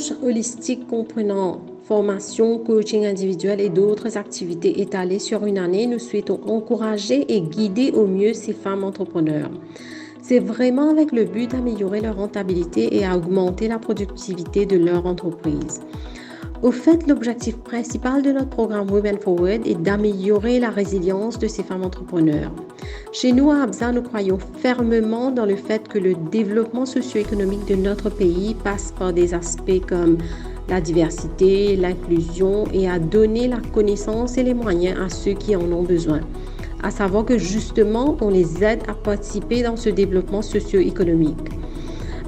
approche holistique comprenant formation, coaching individuel et d'autres activités étalées sur une année, nous souhaitons encourager et guider au mieux ces femmes entrepreneurs. C'est vraiment avec le but d'améliorer leur rentabilité et à augmenter la productivité de leur entreprise. Au fait, l'objectif principal de notre programme Women Forward est d'améliorer la résilience de ces femmes entrepreneurs. Chez nous, à Absa, nous croyons fermement dans le fait que le développement socio-économique de notre pays passe par des aspects comme la diversité, l'inclusion et à donner la connaissance et les moyens à ceux qui en ont besoin. À savoir que justement, on les aide à participer dans ce développement socio-économique.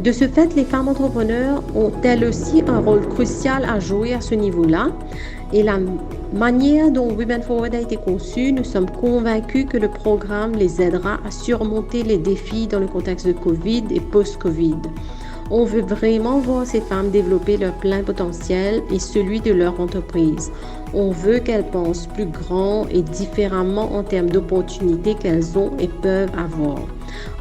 De ce fait, les femmes entrepreneurs ont elles aussi un rôle crucial à jouer à ce niveau-là. Et la manière dont Women Forward a été conçu, nous sommes convaincus que le programme les aidera à surmonter les défis dans le contexte de Covid et post-Covid. On veut vraiment voir ces femmes développer leur plein potentiel et celui de leur entreprise. On veut qu'elles pensent plus grand et différemment en termes d'opportunités qu'elles ont et peuvent avoir.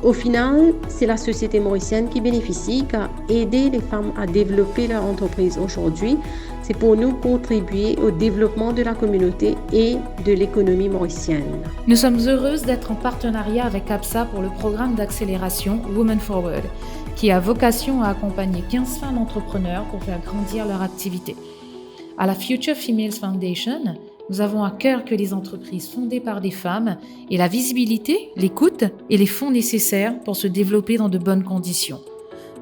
Au final, c'est la société mauricienne qui bénéficie car aider les femmes à développer leur entreprise aujourd'hui, c'est pour nous contribuer au développement de la communauté et de l'économie mauricienne. Nous sommes heureuses d'être en partenariat avec ABSA pour le programme d'accélération Women Forward, qui a vocation à accompagner 15 femmes entrepreneurs pour faire grandir leur activité. À la Future Females Foundation, nous avons à cœur que les entreprises fondées par des femmes aient la visibilité, l'écoute et les fonds nécessaires pour se développer dans de bonnes conditions.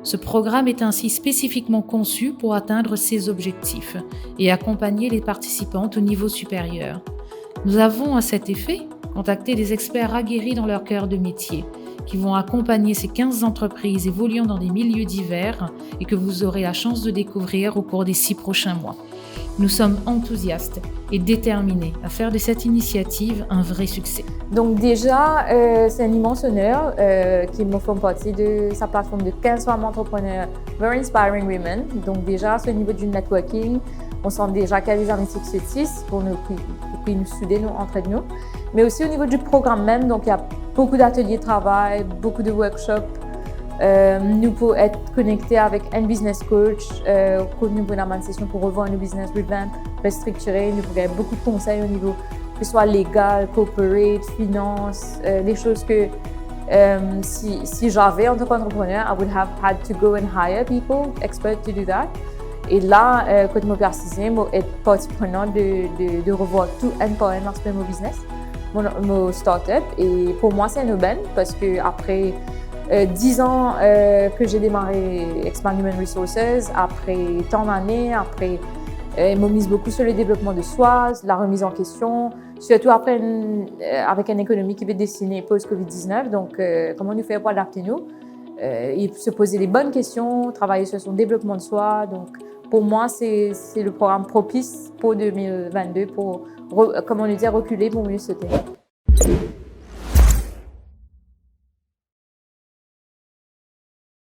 Ce programme est ainsi spécifiquement conçu pour atteindre ces objectifs et accompagner les participantes au niveau supérieur. Nous avons à cet effet contacté des experts aguerris dans leur cœur de métier qui vont accompagner ces 15 entreprises évoluant dans des milieux divers et que vous aurez la chance de découvrir au cours des 6 prochains mois. Nous sommes enthousiastes et déterminés à faire de cette initiative un vrai succès. Donc déjà, c'est un immense honneur qu'ils me font partie de sa plateforme de 15 femmes entrepreneurs Very Inspiring Women. Donc déjà, à ce niveau du networking, on sent déjà qu'il y a des amitiés qui se tissent pour nous souder entre nous. Mais aussi au niveau du programme même, donc il y a beaucoup d'ateliers de travail, beaucoup de workshops. Nous pouvons être connectés avec un business coach, nous pouvons avoir une session pour revoir nos business revamp, restructurer. Nous pouvons avoir beaucoup de conseils au niveau que ce soit légal, corporate, finance, des choses que si j'avais en tant qu'entrepreneur, I would have had to go and hire people, experts to do that. Et là, quand je me persiste, je être partie prenante de revoir tout un par un aspect de mon business, mon start-up. Et pour moi, c'est une aubaine parce qu'après 10 ans que j'ai démarré Expand Human Resources, après tant d'années, après, ils m'ont mis beaucoup sur le développement de soi, la remise en question, surtout après avec une économie qui va dessiner post-Covid-19. Donc, comment nous faire pour adapter nous? Il se poser les bonnes questions, travailler sur son développement de soi. Donc, pour moi, c'est le programme propice pour 2022 pour, comment dire, reculer pour mieux sauter.